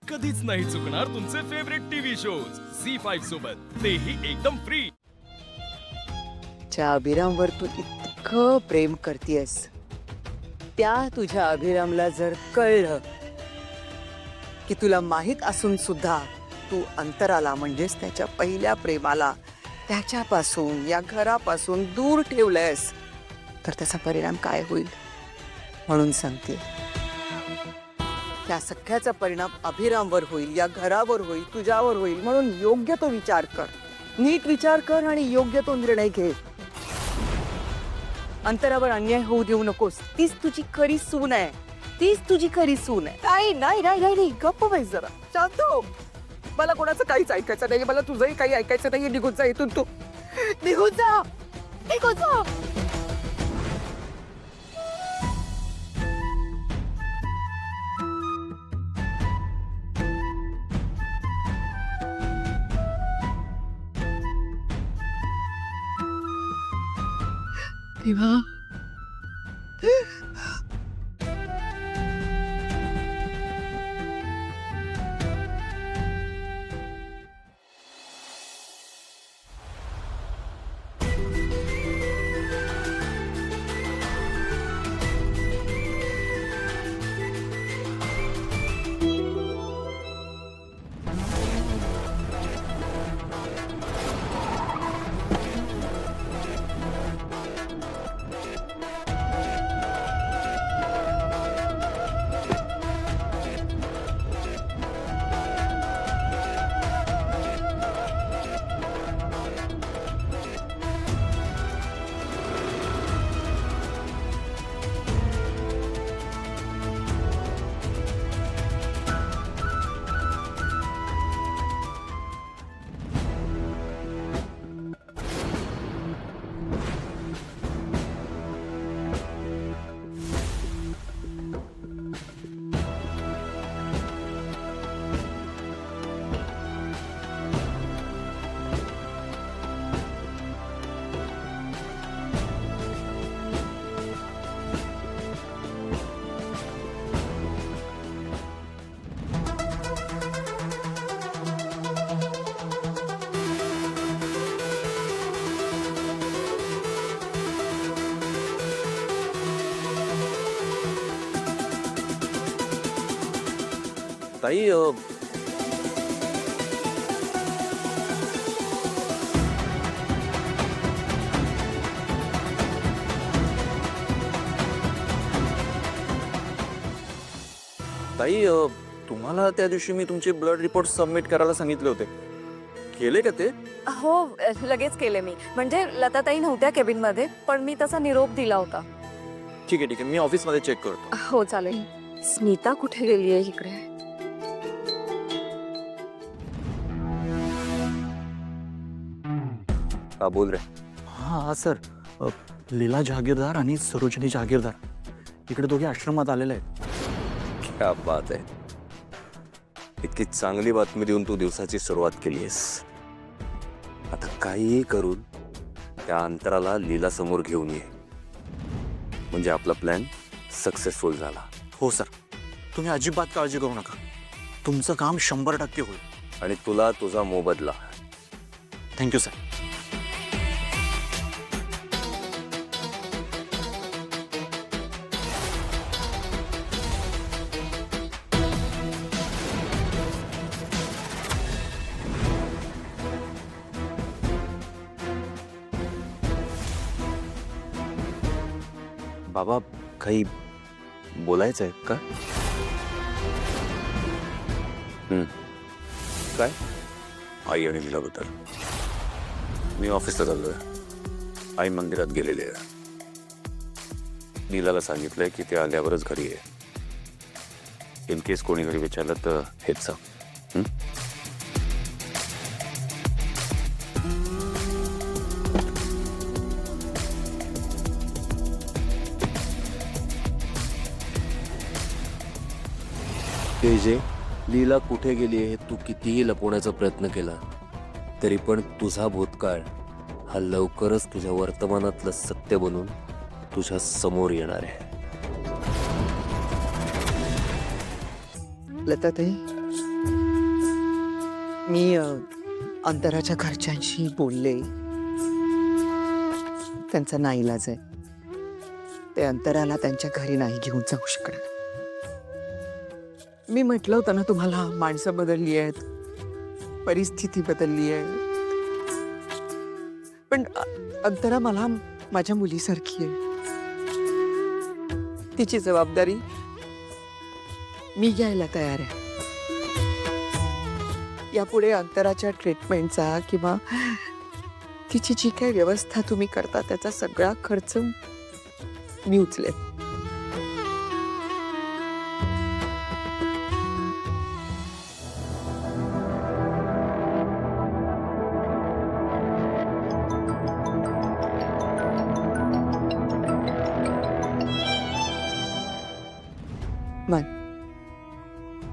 कधीच नाही चुकणार तुमचे फेवरेट टीव्ही शोज झी5 सोबत, तेही एकदम फ्री. ज्या अभिरामवर तू इतकं प्रेम करतेस त्या तुझ्या अभिरामला जर कळलं की तुला माहित असून सुद्धा तू अंतराला म्हणजेच त्याच्या पहिल्या प्रेमाला त्याच्यापासून या घरापासून दूर ठेवलंयस तर त्याचा परिणाम काय होईल म्हणून सांगते. त्या सगळ्याचा परिणाम अभिरामवर होईल, या घरावर होईल, तुझ्यावर होईल. म्हणून योग्य तो विचार कर, नीट विचार कर आणि योग्य तो निर्णय घे. अंतरावर अन्याय होऊ देऊ नकोस. तीच तुझी खरी सून आहे, तीच तुझी खरी सून आहे. नाही नाही नाही नाही, गप्प बस जरा, शांत हो. मला कोणाचं काहीच ऐकायचं नाही, मला तुझंही काही ऐकायचं नाही. निघून जा इथून, तू निघून जा, निघून जा. देवा, ताई ताई तुम्हाला त्या दिवशी मी तुमचे ब्लड रिपोर्ट सबमिट करायला सांगितले होते, केले का ते? हो, लगेच केले मी. म्हणजे लताताई नव्हत्या केबिन मध्ये, पण मी तसा निरोप दिला होता. ठीक आहे, मी ऑफिस मध्ये चेक करतो. हो चालेल. स्मिता कुठे गेली आहे इकडे? हा बोल रे. हा सर, लीला जहागीरदार आणि सरोजिनी जहागीरदार इकडे दोघे आश्रमात आलेले आहेत. क्या बात आहे. इतकी चांगली बातमी देऊन तू दिवसाची सुरुवात केलीस. आता काहीही करून त्या अंतराला लीला समोर घेऊन ये, म्हणजे आपला प्लॅन सक्सेसफुल झाला. हो सर, तुम्ही अजिबात काळजी करू नका, तुमचं काम 100% होईल. आणि तुला तुझा मोबदला. Thank you sir. बाबा, काही बोलायचं आहे का? काय? आई आणि लीलाबद्दल. मी ऑफिसला चाललोय, आई मंदिरात गेलेली आहे. लीलाला सांगितलंय की ते आल्यावरच घरी आहे. इन केस कोणी घरी विचारलं तर हेच सांग. जे लीला कुठे गेली हे तू कितीही लपवण्याचा प्रयत्न केला तरी पण तुझा भूतकाळ हा लवकरच तुझ्या वर्तमानातलं सत्य बनून तुझ्या समोर येणार आहे. लताताई, मी अंतराच्या घरच्यांशी बोलले. त्यांचा नाईलाज आहे. ते अंतराला त्यांच्या घरी नाही घेऊन जाऊ शकणार. मी म्हटलं होतं ना तुम्हाला, माणसं बदलली आहेत, परिस्थिती बदलली आहे. पण अंतरा मला माझ्या मुलीसारखी आहे. तिची जबाबदारी मी घ्यायला तयार आहे. यापुढे अंतराच्या ट्रीटमेंटचा किंवा तिची जी काही व्यवस्था तुम्ही करता त्याचा सगळा खर्च मी उचलेन.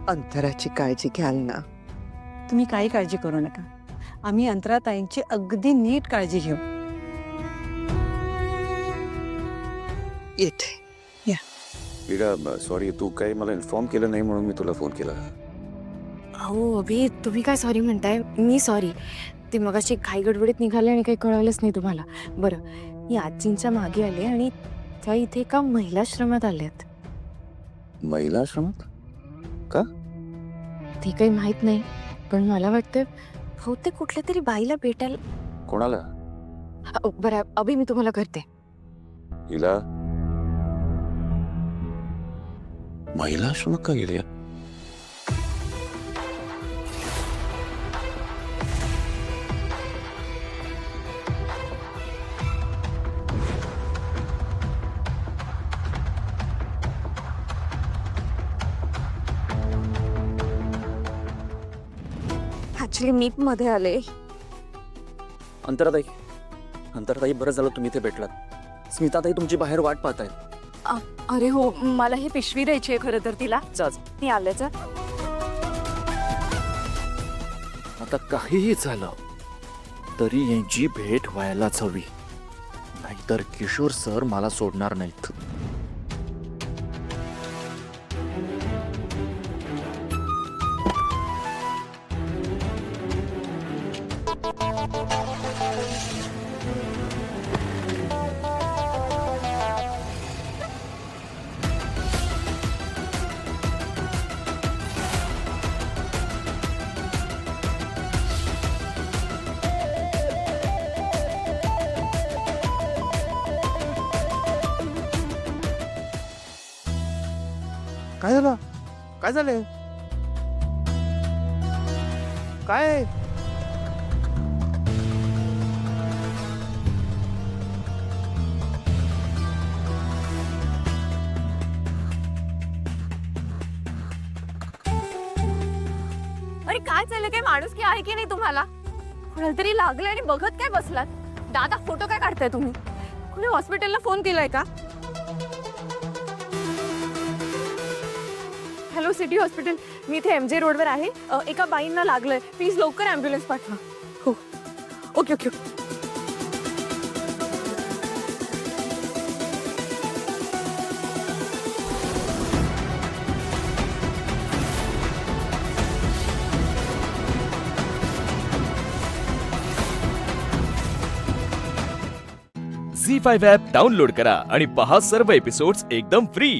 अंतराची काळजी घ्याल ना? तुम्ही काही काळजी करू नका. आम्ही अंतराताईंची अगदी नीट काळजी घेऊ. येते. लीला सॉरी, तू काही मला इन्फॉर्म केलं नाही म्हणून मी तुला फोन केला. हो अभि, तुम्ही काय सॉरी म्हणताय? मी सॉरी. ते मगाशी घाई गडबडीत निघाले आणि काही कळवलंच नाही तुम्हाला. बरं, मी आजींच्या मागे आले आणि त्या इथे एका महिलाश्रमात आल्यात. महिलाश्रमात? ते काही माहित नाही, पण मला वाटतं बहुतेक कुठल्या तरी बाईला भेटायला. कोणाला? बरं अभि, मी तुम्हाला करते. लीला, महिलाश्रमात का गेली? ऍक्च्युली मी मध्ये आले. अंतराताई बरं झालं तुम्ही इथे भेटलात. स्मिताताई तुमची बाहेर वाट पाहतायत. अरे हो, मला ही पिशवी द्यायची आहे खरं तर तिला. मी आलेच. आता काहीही झालं तरी यांची भेट व्हायलाच हवी, नाहीतर किशोर सर मला सोडणार नाहीत. काय झालं? काय झालंय? काय? अरे काय झालं? काय माणूस की आहे की नाही तुम्हाला? कोणाला तरी लागलं आणि बघत काय बसलात? दादा फोटो काय काढताय तुम्ही? कुणी हॉस्पिटलला फोन केलाय का? हॅलो सिटी हॉस्पिटल, मी इथे MJ रोडवर आहे. एका बाईंना लागलंय, प्लीज लवकर ॲम्ब्युलन्स पाठवा. हो ओके ओके. झी5 ॲप डाउनलोड करा आणि पहा सर्व एपिसोड्स एकदम फ्री.